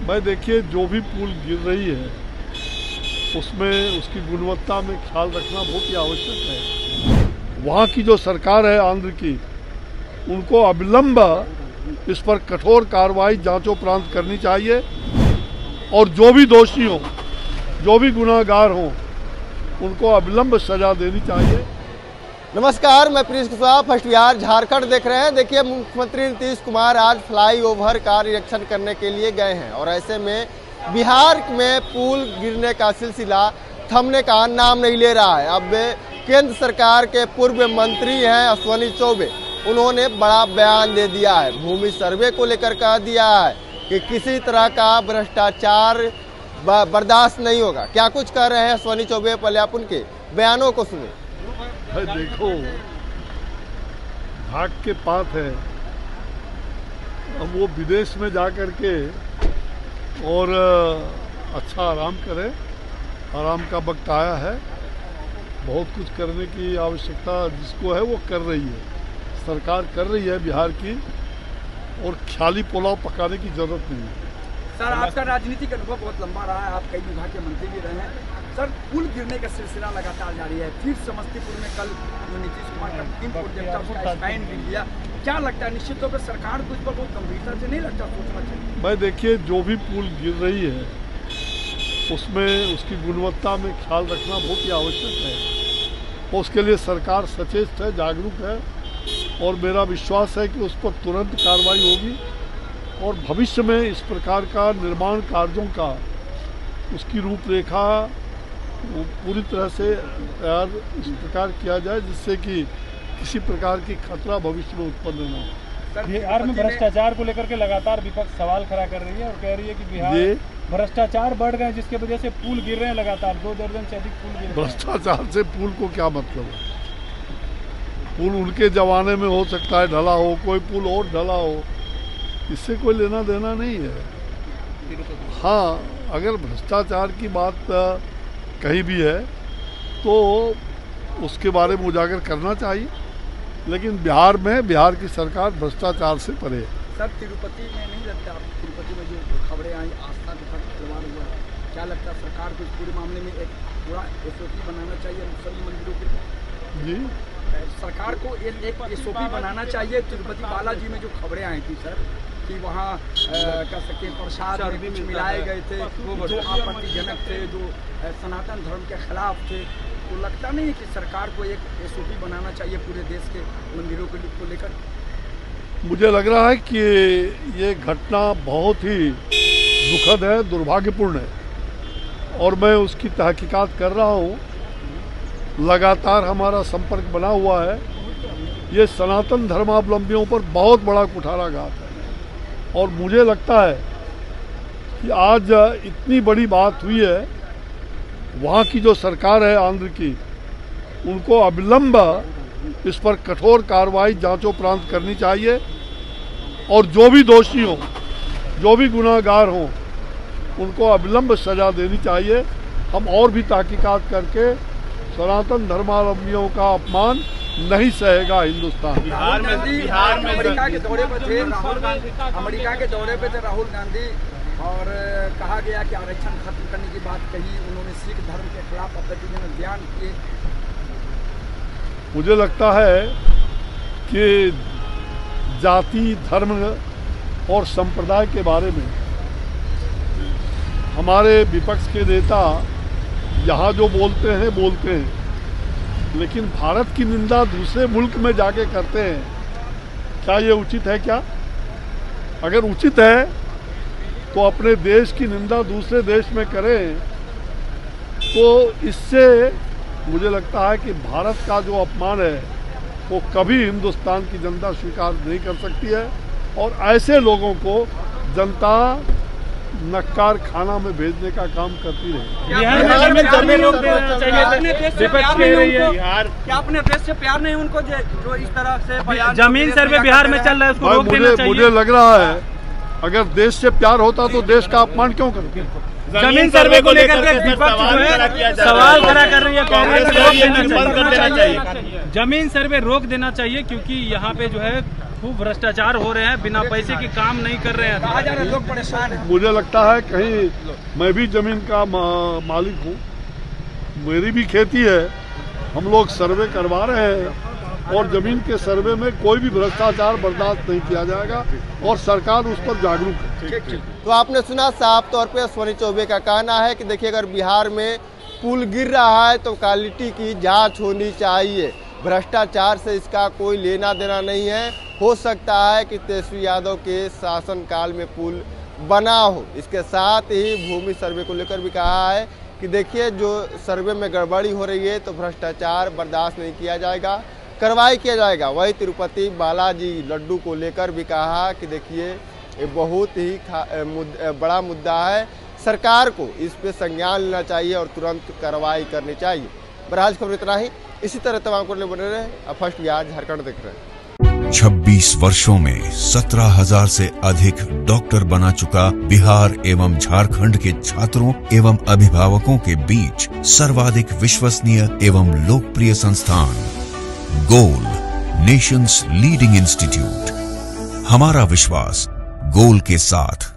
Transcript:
भाई देखिए, जो भी पुल गिर रही है उसमें उसकी गुणवत्ता में ख्याल रखना बहुत ही आवश्यक है। वहाँ की जो सरकार है आंध्र की, उनको अविलंब इस पर कठोर कार्रवाई जांचोपरांत करनी चाहिए और जो भी दोषी हों, जो भी गुनाहगार हों, उनको अविलंब सजा देनी चाहिए। नमस्कार, मैं प्रिंस कुशवाहा, फर्स्ट बिहार झारखंड देख रहे हैं। देखिए, मुख्यमंत्री नीतीश कुमार आज फ्लाईओवर का निरीक्षण करने के लिए गए हैं और ऐसे में बिहार में पुल गिरने का सिलसिला थमने का नाम नहीं ले रहा है। अब केंद्र सरकार के पूर्व मंत्री हैं अश्विनी चौबे, उन्होंने बड़ा बयान दे दिया है। भूमि सर्वे को लेकर कह दिया है कि किसी तरह का भ्रष्टाचार बर्दाश्त नहीं होगा। क्या कुछ कह रहे हैं अश्विनी चौबे, पहले आप उनके बयानों को सुने। भाई देखो, भाग के पात है, अब वो विदेश में जा कर के और अच्छा आराम करे। आराम का वक्त आया है, बहुत कुछ करने की आवश्यकता जिसको है वो कर रही है, सरकार कर रही है बिहार की, और ख्याली पुलाव पकाने की जरूरत नहीं है। सर, आपका राजनीतिक अनुभव बहुत लंबा रहा है, आप कई विभाग के मंत्री भी रहे हैं। सर, पुल गिरने का सिलसिला लगातार जारी है। फिर समस्तीपुर में कल जो नीतीश कुमार का टीम प्रोजेक्ट था उसका स्पैन भी लिया। क्या लगता है, निश्चित तौर पर सरकार को इस पर बहुत गंभीरता से नहीं लगता सोचना चाहिए? भाई देखिए, जो भी पुल गिर रही है उसमें उसकी गुणवत्ता में ख्याल रखना बहुत ही आवश्यक है और उसके लिए सरकार सचेत है, जागरूक है और मेरा विश्वास है कि उस पर तुरंत कार्रवाई होगी और भविष्य में इस प्रकार का निर्माण कार्यों का उसकी रूपरेखा पूरी तरह से तैयार इस प्रकार किया जाए जिससे कि किसी प्रकार की खतरा भविष्य में उत्पन्न न हो। बिहार में भ्रष्टाचार को लेकर के लगातार विपक्ष सवाल खड़ा कर रही है और कह रही है कि बिहार भ्रष्टाचार बढ़ गए जिसकी वजह से पुल गिर रहे हैं लगातार। 2 दर्जन से अधिक पुल गिर रहे हैं। भ्रष्टाचार से पुल को क्या मतलब है? पुल उनके जमाने में हो सकता है ढला हो, कोई पुल और ढला हो, इससे कोई लेना देना नहीं है। हाँ, अगर भ्रष्टाचार की बात कहीं भी है तो उसके बारे में उजागर करना चाहिए, लेकिन बिहार की सरकार भ्रष्टाचार से परे है। सर, तिरुपति में नहीं लगता, तिरुपति में जो खबरें आई आस्था के साथ खिलवाड़ हुआ, क्या लगता है सरकार को इस पूरे मामले में एक पूरा SOP बनाना चाहिए सभी मंदिरों के? जी, सरकार को एक SOP बनाना चाहिए। तिरुपति बालाजी में जो खबरें आई थी सर कि वहाँ कह सकते हैं प्रसाद में कुछ मिलाए गए थे जो आपत्तिजनक थे, जो सनातन धर्म के खिलाफ थे, तो लगता नहीं है कि सरकार को एक SOP बनाना चाहिए पूरे देश के मंदिरों को लेकर? मुझे लग रहा है कि ये घटना बहुत ही दुखद है, दुर्भाग्यपूर्ण है और मैं उसकी तहकीकात कर रहा हूँ। लगातार हमारा संपर्क बना हुआ है। ये सनातन धर्मावलंबियों पर बहुत बड़ा कुठाराघात है और मुझे लगता है कि आज इतनी बड़ी बात हुई है, वहाँ की जो सरकार है आंध्र की, उनको अविलंब इस पर कठोर कार्रवाई जांचोपरांत करनी चाहिए और जो भी दोषी हों, जो भी गुनाहगार हों, उनको अविलंब सजा देनी चाहिए। हम और भी तहकीकात करके सनातन धर्मावलंबियों का अपमान नहीं सहेगा हिंदुस्तान। बिहार में अमेरिका के दौरे पे थे राहुल गांधी और कहा गया कि आरक्षण खत्म करने की बात कही। उन्होंने सिख धर्म के खिलाफ आपत्तिजनक बयान किए। मुझे लगता है कि जाति, धर्म और संप्रदाय के बारे में हमारे विपक्ष के नेता यहाँ जो बोलते हैं, लेकिन भारत की निंदा दूसरे मुल्क में जाके करते हैं। क्या ये उचित है? क्या अगर उचित है तो अपने देश की निंदा दूसरे देश में करें, तो इससे मुझे लगता है कि भारत का जो अपमान है वो कभी हिंदुस्तान की जनता स्वीकार नहीं कर सकती है और ऐसे लोगों को जनता नक्कार खाना में भेजने का काम करती रही। बिहार में जमीन रोक देना चाहिए। क्या अपने देश से प्यार नहीं उनको जो इस तरह से जमीन सर्वे बिहार में चल रहा है उसको रोक देना चाहिए? मुझे लग रहा है अगर देश से प्यार होता तो देश का अपमान क्यों करते? जमीन सर्वे को लेकर के सवाल खड़ा कर रही है कांग्रेस। जमीन सर्वे रोक देना चाहिए क्योंकि यहाँ पे जो है खूब भ्रष्टाचार हो रहे हैं, बिना पैसे के काम नहीं कर रहे हैं। कहा जा रहा है लोग परेशान हैं। मुझे लगता है कहीं मैं भी जमीन का मालिक हूँ, मेरी भी खेती है, हम लोग सर्वे करवा रहे हैं और जमीन के सर्वे में कोई भी भ्रष्टाचार बर्दाश्त नहीं किया जाएगा और सरकार उस पर जागरूक है। तो आपने सुना साफ तौर पे अश्विनी चौबे का कहना है कि देखिए अगर बिहार में पुल गिर रहा है तो क्वालिटी की जांच होनी चाहिए, भ्रष्टाचार से इसका कोई लेना देना नहीं है। हो सकता है कि तेजस्वी यादव के शासनकाल में पुल बना हो। इसके साथ ही भूमि सर्वे को लेकर भी कहा है कि देखिए जो सर्वे में गड़बड़ी हो रही है तो भ्रष्टाचार बर्दाश्त नहीं किया जाएगा, कार्रवाई किया जाएगा। वही तिरुपति बालाजी लड्डू को लेकर भी कहा कि देखिए ये बहुत ही बड़ा मुद्दा है, सरकार को इस पे संज्ञान लेना चाहिए और तुरंत कार्रवाई करनी चाहिए। बहरहाल खबर इतना ही, इसी तरह तमाम को बने रहे। अब फर्स्ट बिहार झारखंड देख रहे हैं। 26 वर्षों में 17,000 से अधिक डॉक्टर बना चुका बिहार एवं झारखंड के छात्रों एवं अभिभावकों के बीच सर्वाधिक विश्वसनीय एवं लोकप्रिय संस्थान गोल, नेशंस लीडिंग इंस्टीट्यूट। हमारा विश्वास गोल के साथ।